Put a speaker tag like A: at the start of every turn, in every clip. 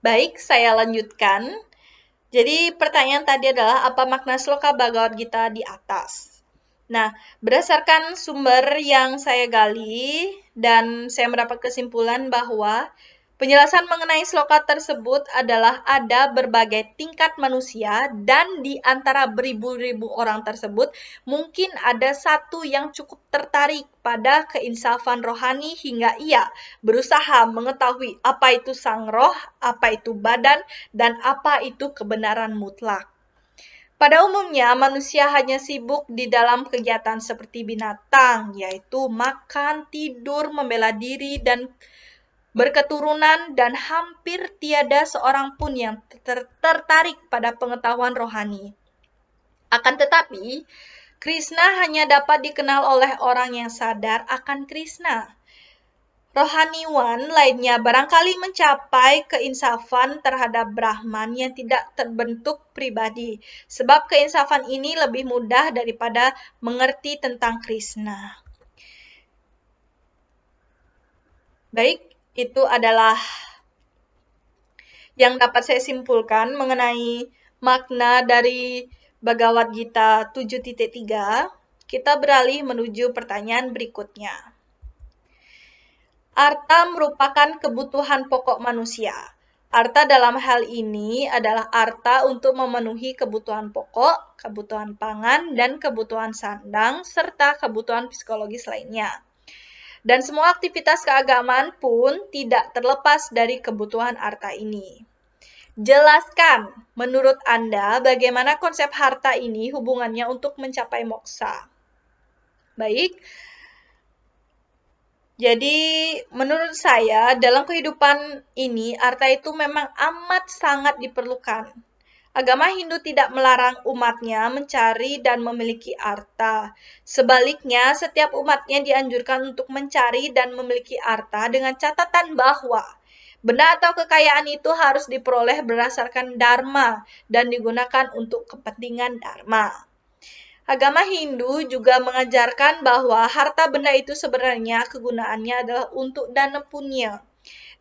A: Baik, saya lanjutkan. Jadi pertanyaan tadi adalah apa makna sloka Bhagavad Gita di atas? Nah, berdasarkan sumber yang saya gali dan saya mendapat kesimpulan bahwa penjelasan mengenai sloka tersebut adalah ada berbagai tingkat manusia dan di antara beribu-ribu orang tersebut mungkin ada satu yang cukup tertarik pada keinsafan rohani hingga ia berusaha mengetahui apa itu sang roh, apa itu badan, dan apa itu kebenaran mutlak. Pada umumnya, manusia hanya sibuk di dalam kegiatan seperti binatang, yaitu makan, tidur, membela diri, dan berketurunan, dan hampir tiada seorang pun yang tertarik pada pengetahuan rohani. Akan tetapi, Krishna hanya dapat dikenal oleh orang yang sadar akan Krishna. Rohaniwan lainnya barangkali mencapai keinsafan terhadap Brahman yang tidak terbentuk pribadi, sebab keinsafan ini lebih mudah daripada mengerti tentang Krishna. Baik, itu adalah yang dapat saya simpulkan mengenai makna dari Bhagavad Gita 7.3. Kita beralih menuju pertanyaan berikutnya. Arta merupakan kebutuhan pokok manusia. Arta dalam hal ini adalah arta untuk memenuhi kebutuhan pokok, kebutuhan pangan, dan kebutuhan sandang, serta kebutuhan psikologis lainnya. Dan semua aktivitas keagamaan pun tidak terlepas dari kebutuhan arta ini. Jelaskan, menurut Anda, bagaimana konsep harta ini hubungannya untuk mencapai moksa. Baik, jadi menurut saya dalam kehidupan ini harta itu memang amat sangat diperlukan. Agama Hindu tidak melarang umatnya mencari dan memiliki harta. Sebaliknya, setiap umatnya dianjurkan untuk mencari dan memiliki harta dengan catatan bahwa benda atau kekayaan itu harus diperoleh berdasarkan dharma dan digunakan untuk kepentingan dharma. Agama Hindu juga mengajarkan bahwa harta benda itu sebenarnya kegunaannya adalah untuk dana punya.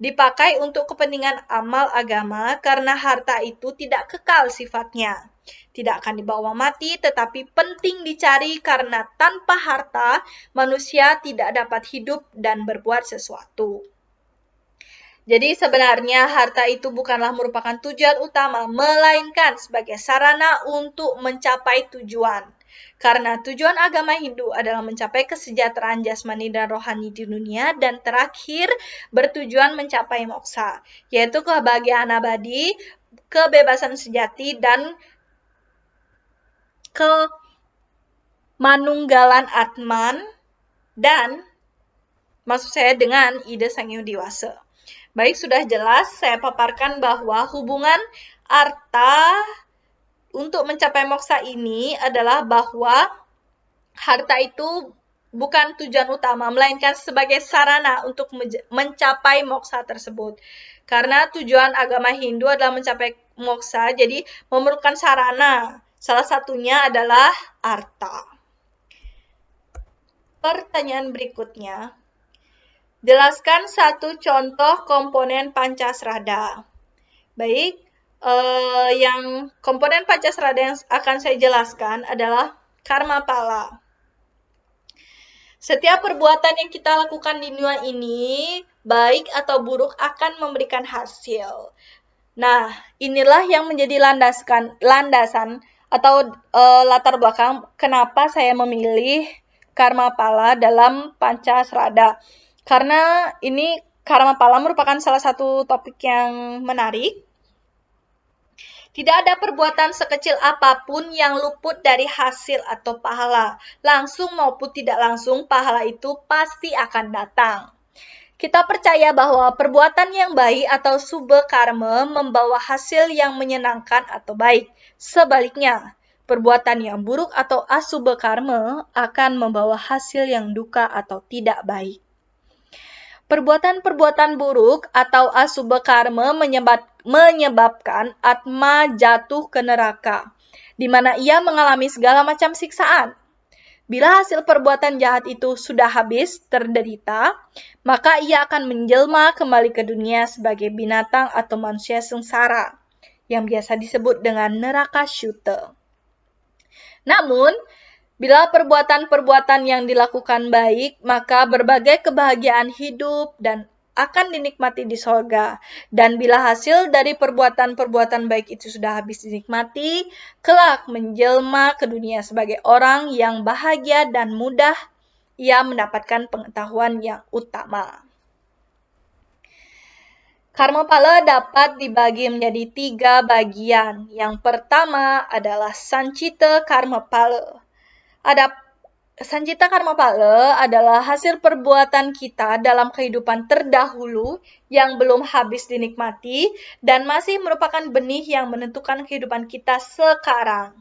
A: Dipakai untuk kepentingan amal agama karena harta itu tidak kekal sifatnya. Tidak akan dibawa mati tetapi penting dicari karena tanpa harta manusia tidak dapat hidup dan berbuat sesuatu. Jadi sebenarnya harta itu bukanlah merupakan tujuan utama, melainkan sebagai sarana untuk mencapai tujuan. Karena tujuan agama Hindu adalah mencapai kesejahteraan jasmani dan rohani di dunia dan terakhir bertujuan mencapai moksa, yaitu kebahagiaan abadi, kebebasan sejati, dan kemanunggalan Atman, dan maksud saya dengan ide Sang Hyang Dewasa. Baik, sudah jelas saya paparkan bahwa hubungan arta untuk mencapai moksa ini adalah bahwa harta itu bukan tujuan utama, melainkan sebagai sarana untuk mencapai moksa tersebut. Karena tujuan agama Hindu adalah mencapai moksa, jadi memerlukan sarana. Salah satunya adalah harta. Pertanyaan berikutnya. Jelaskan satu contoh komponen Pancasrada. Baik, yang komponen Pancasrada yang akan saya jelaskan adalah karma pala. Setiap perbuatan yang kita lakukan di dunia ini, baik atau buruk, akan memberikan hasil. Nah, inilah yang menjadi landasan atau latar belakang kenapa saya memilih karma pala dalam Pancasrada. Karena ini karma pala merupakan salah satu topik yang menarik. Tidak ada perbuatan sekecil apapun yang luput dari hasil atau pahala. Langsung maupun tidak langsung, pahala itu pasti akan datang. Kita percaya bahwa perbuatan yang baik atau subha karma membawa hasil yang menyenangkan atau baik. Sebaliknya, perbuatan yang buruk atau asubha karma akan membawa hasil yang duka atau tidak baik. Perbuatan-perbuatan buruk atau asubha karma menyebabkan Atma jatuh ke neraka, di mana ia mengalami segala macam siksaan. Bila hasil perbuatan jahat itu sudah habis terderita, maka ia akan menjelma kembali ke dunia sebagai binatang atau manusia sengsara, yang biasa disebut dengan neraka syute. Namun, bila perbuatan-perbuatan yang dilakukan baik, maka berbagai kebahagiaan hidup dan akan dinikmati di sorga. Dan bila hasil dari perbuatan-perbuatan baik itu sudah habis dinikmati, kelak menjelma ke dunia sebagai orang yang bahagia dan mudah ia mendapatkan pengetahuan yang utama. Karma pala dapat dibagi menjadi 3 bagian. Yang pertama adalah Sancita Karma Pala. Sancita Karma Pala adalah hasil perbuatan kita dalam kehidupan terdahulu yang belum habis dinikmati dan masih merupakan benih yang menentukan kehidupan kita sekarang.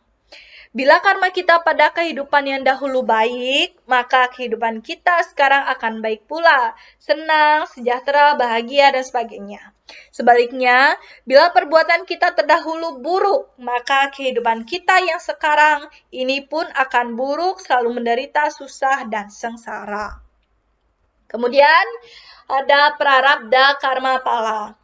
A: Bila karma kita pada kehidupan yang dahulu baik, maka kehidupan kita sekarang akan baik pula, senang, sejahtera, bahagia, dan sebagainya. Sebaliknya, bila perbuatan kita terdahulu buruk, maka kehidupan kita yang sekarang ini pun akan buruk, selalu menderita, susah, dan sengsara. Kemudian, ada prarabdha karma pala.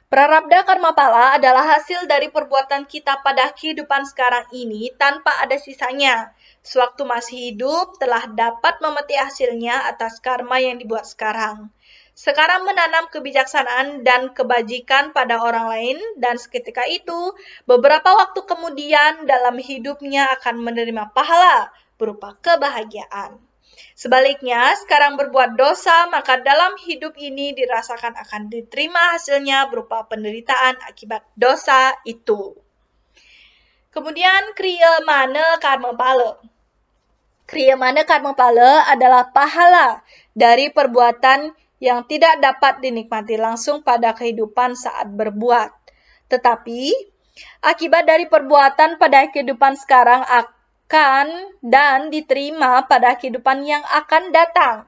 A: Prarabdha karma pala adalah hasil dari perbuatan kita pada kehidupan sekarang ini tanpa ada sisanya. Sewaktu masih hidup telah dapat memetik hasilnya atas karma yang dibuat sekarang. Sekarang menanam kebijaksanaan dan kebajikan pada orang lain dan seketika itu beberapa waktu kemudian dalam hidupnya akan menerima pahala berupa kebahagiaan. Sebaliknya, sekarang berbuat dosa, maka dalam hidup ini dirasakan akan diterima hasilnya berupa penderitaan akibat dosa itu. Kemudian, kriyamana karma pala. Kriyamana karma pala adalah pahala dari perbuatan yang tidak dapat dinikmati langsung pada kehidupan saat berbuat. Tetapi, akibat dari perbuatan pada kehidupan sekarang akan dan diterima pada kehidupan yang akan datang.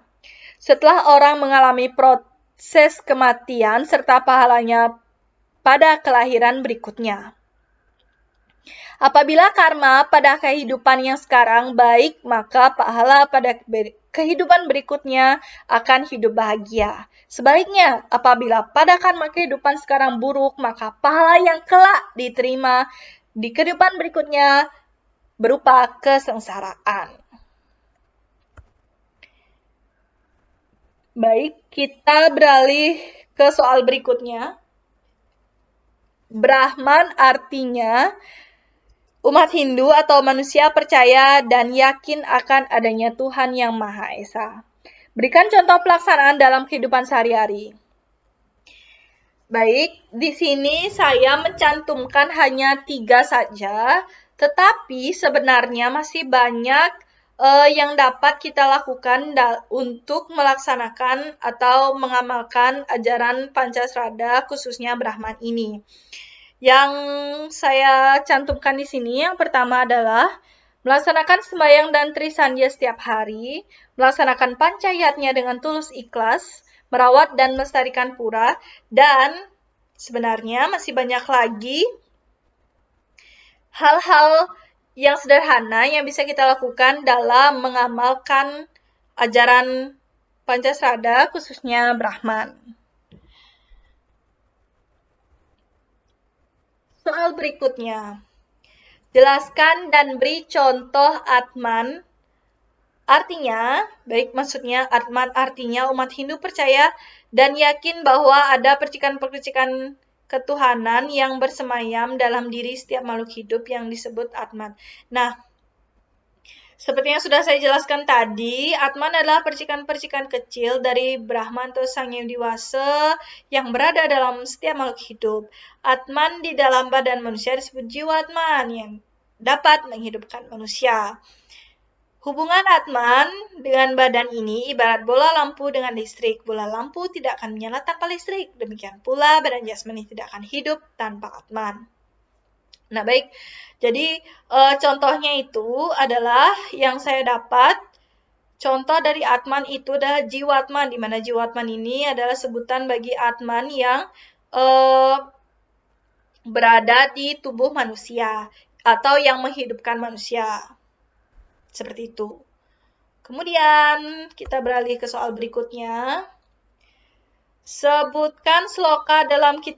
A: Setelah orang mengalami proses kematian serta pahalanya pada kelahiran berikutnya. Apabila karma pada kehidupan yang sekarang baik, maka pahala pada kehidupan berikutnya akan hidup bahagia. Sebaliknya, apabila pada karma kehidupan sekarang buruk, maka pahala yang kelak diterima di kehidupan berikutnya berupa kesengsaraan. Baik, kita beralih ke soal berikutnya. Brahman artinya umat Hindu atau manusia percaya dan yakin akan adanya Tuhan yang Maha Esa. Berikan contoh pelaksanaan dalam kehidupan sehari-hari. Baik, di sini saya mencantumkan hanya 3 saja, tetapi sebenarnya masih banyak yang dapat kita lakukan untuk melaksanakan atau mengamalkan ajaran Pancasrada khususnya Brahman ini. Yang saya cantumkan di sini yang pertama adalah melaksanakan sembahyang dan trisandya setiap hari, melaksanakan pancayatnya dengan tulus ikhlas, merawat dan melestarikan pura, dan sebenarnya masih banyak lagi hal-hal yang sederhana yang bisa kita lakukan dalam mengamalkan ajaran Pancasrada khususnya Brahman. Soal berikutnya. Jelaskan dan beri contoh Atman. Artinya, baik maksudnya Atman artinya umat Hindu percaya dan yakin bahwa ada percikan-percikan ketuhanan yang bersemayam dalam diri setiap makhluk hidup yang disebut Atman. Nah, seperti yang sudah saya jelaskan tadi, Atman adalah percikan-percikan kecil dari Brahman atau Sang Yang Dewasa yang berada dalam setiap makhluk hidup. Atman di dalam badan manusia disebut jiwa Atman yang dapat menghidupkan manusia. Hubungan Atman dengan badan ini ibarat bola lampu dengan listrik. Bola lampu tidak akan menyala tanpa listrik. Demikian pula badan jasmani tidak akan hidup tanpa Atman. Nah baik, jadi contohnya itu adalah yang saya dapat. Contoh dari Atman itu adalah jiwa Atman, di mana jiwa Atman ini adalah sebutan bagi Atman yang berada di tubuh manusia atau yang menghidupkan manusia. Seperti itu. Kemudian kita beralih ke soal berikutnya. Sebutkan sloka dalam kitab